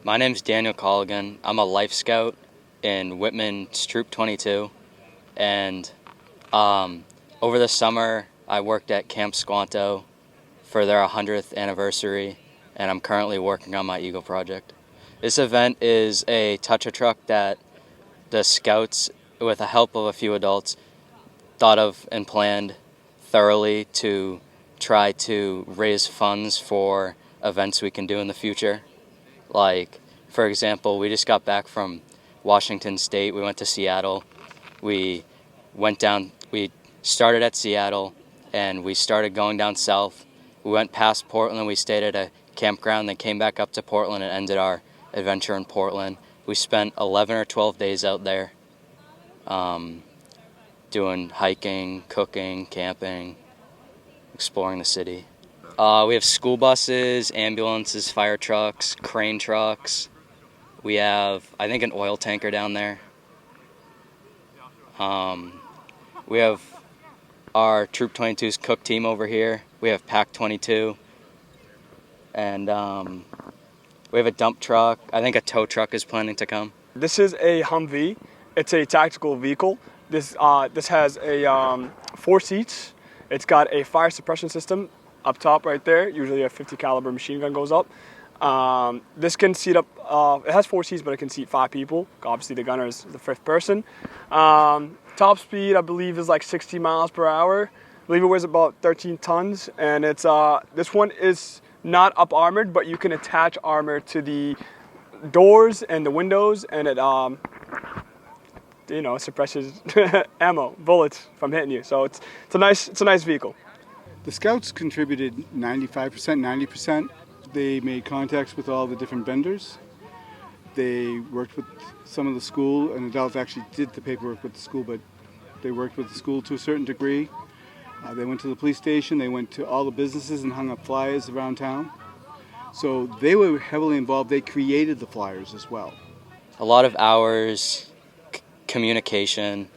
My name's Daniel Colligan. I'm a life scout in Whitman-Hanson Troop 22, and over the summer I worked at Camp Squanto for their 100th anniversary, and I'm currently working on my Eagle project. This event is a touch-a-truck that the scouts, with the help of a few adults, thought of and planned thoroughly to try to raise funds for events we can do in the future. Like, for example, we just got back from Washington State. We went to Seattle. We started at Seattle, and we started going down south. We went past Portland. We stayed at a campground, then came back up to Portland and ended our adventure in Portland. We spent 11 or 12 days out there doing hiking, cooking, camping, exploring the city. We have school buses, ambulances, fire trucks, crane trucks. We have, I think, an oil tanker down there. We have our Troop 22's cook team over here. We have Pack 22. And we have a dump truck. I think a tow truck is planning to come. This is a Humvee. It's a tactical vehicle. This has a 4 seats. It's got a fire suppression system up top right there. Usually a 50 caliber machine gun goes up. This can seat up, it has 4 seats, but it can seat 5 people. Obviously the gunner is the 5th person. Top speed, I believe, is like 60 miles per hour. I believe it weighs about 13 tons. And it's this one is not up armored, but you can attach armor to the doors and the windows, and it suppresses ammo, bullets from hitting you. So it's a nice vehicle. The Scouts contributed 95%, 90%. They made contacts with all the different vendors. They worked with some of the school, and adults actually did the paperwork with the school, but they worked with the school to a certain degree. They went to the police station, they went to all the businesses and hung up flyers around town. So they were heavily involved. They created the flyers as well. A lot of hours, communication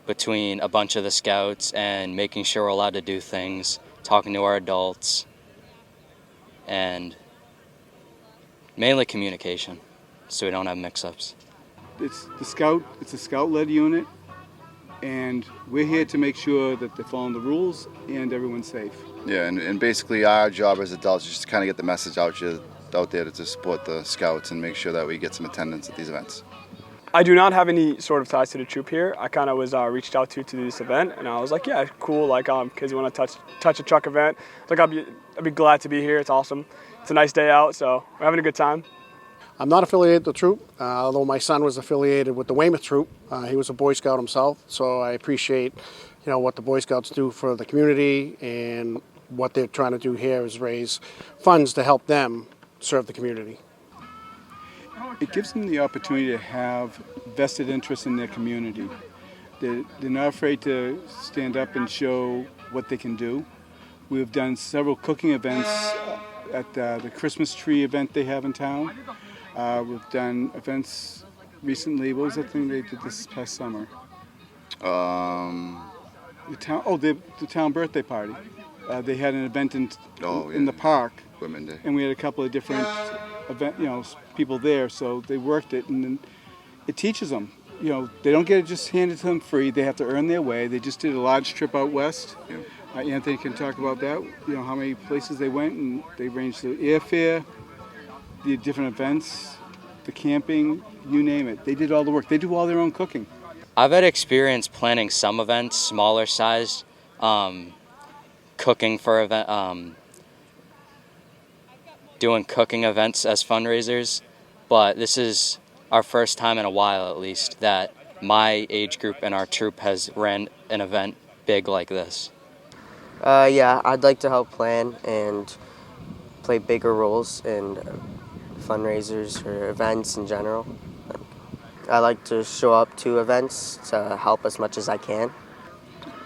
between a bunch of the scouts and making sure we're allowed to do things, talking to our adults, and mainly communication so we don't have mix-ups. It's a scout-led unit, and we're here to make sure that they're following the rules and everyone's safe. Yeah, and basically our job as adults is just to kind of get the message out there to support the scouts and make sure that we get some attendance at these events. I do not have any sort of ties to the troop here. I kind of was reached out to do this event, and I was like, yeah, cool. Like, kids want to touch a truck event. Like, I'd be glad to be here. It's awesome. It's a nice day out, so we're having a good time. I'm not affiliated with the troop, although my son was affiliated with the Weymouth Troop. He was a Boy Scout himself, so I appreciate, what the Boy Scouts do for the community, and what they're trying to do here is raise funds to help them serve the community. It gives them the opportunity to have vested interest in their community. They're not afraid to stand up and show what they can do. We've done several cooking events at the Christmas tree event they have in town. We've done events recently. What was that thing they did this past summer? The town birthday party. They had an event in the park, Women's Day. and we had a couple of different people there. So they worked it, and then it teaches them. They don't get it just handed to them free. They have to earn their way. They just did a large trip out west. Yeah. Anthony can talk about that. How many places they went, and they arranged the airfare, the different events, the camping, you name it. They did all the work. They do all their own cooking. I've had experience planning some events, smaller size, cooking for doing cooking events as fundraisers, but this is our first time in a while, at least, that my age group and our troop has ran an event big like this. Yeah, I'd like to help plan and play bigger roles in fundraisers or events in general. I like to show up to events to help as much as I can.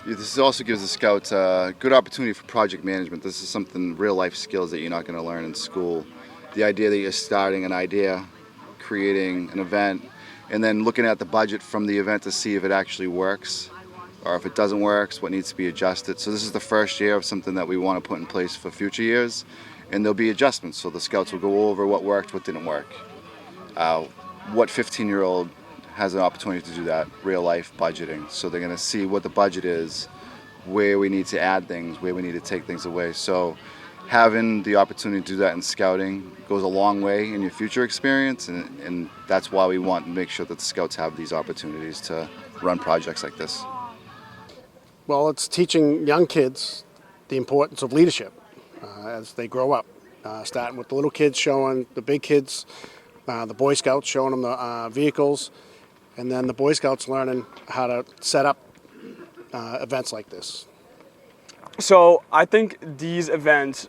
This also gives the scouts a good opportunity for project management. This is something, real life skills that you're not going to learn in school. The idea that you're starting an idea, creating an event, and then looking at the budget from the event to see if it actually works, or if it doesn't work, what needs to be adjusted. So this is the first year of something that we want to put in place for future years, and there'll be adjustments. So the scouts will go over what worked, what didn't work. what 15-year-old has an opportunity to do that, real life budgeting. So they're going to see what the budget is, where we need to add things, where we need to take things away. So having the opportunity to do that in scouting goes a long way in your future experience, and that's why we want to make sure that the scouts have these opportunities to run projects like this. Well, it's teaching young kids the importance of leadership as they grow up, starting with the little kids showing the big kids, the Boy Scouts showing them the vehicles, and then the Boy Scouts learning how to set up events like this. So I think these events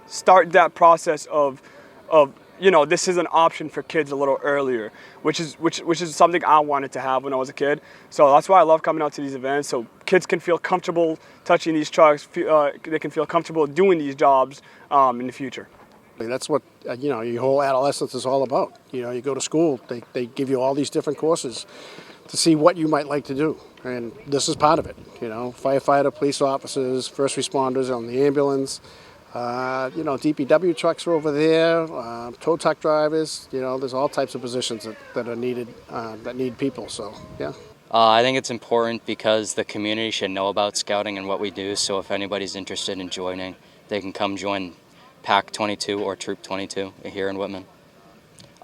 start that process of this is an option for kids a little earlier, which is something I wanted to have when I was a kid. So that's why I love coming out to these events, so kids can feel comfortable touching these trucks. They can feel comfortable doing these jobs in the future. That's what your whole adolescence is all about. You go to school, they give you all these different courses to see what you might like to do, and this is part of it. Firefighter, police officers, first responders on the ambulance. DPW trucks are over there, tow truck drivers. There's all types of positions that are needed, that need people. So yeah. I think it's important because the community should know about scouting and what we do. So if anybody's interested in joining, they can come join Pack 22 or Troop 22 here in Whitman.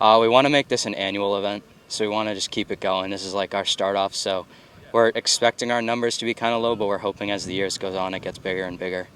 We want to make this an annual event, so we want to just keep it going. This is like our start off, so we're expecting our numbers to be kind of low, but we're hoping as the years goes on it gets bigger and bigger.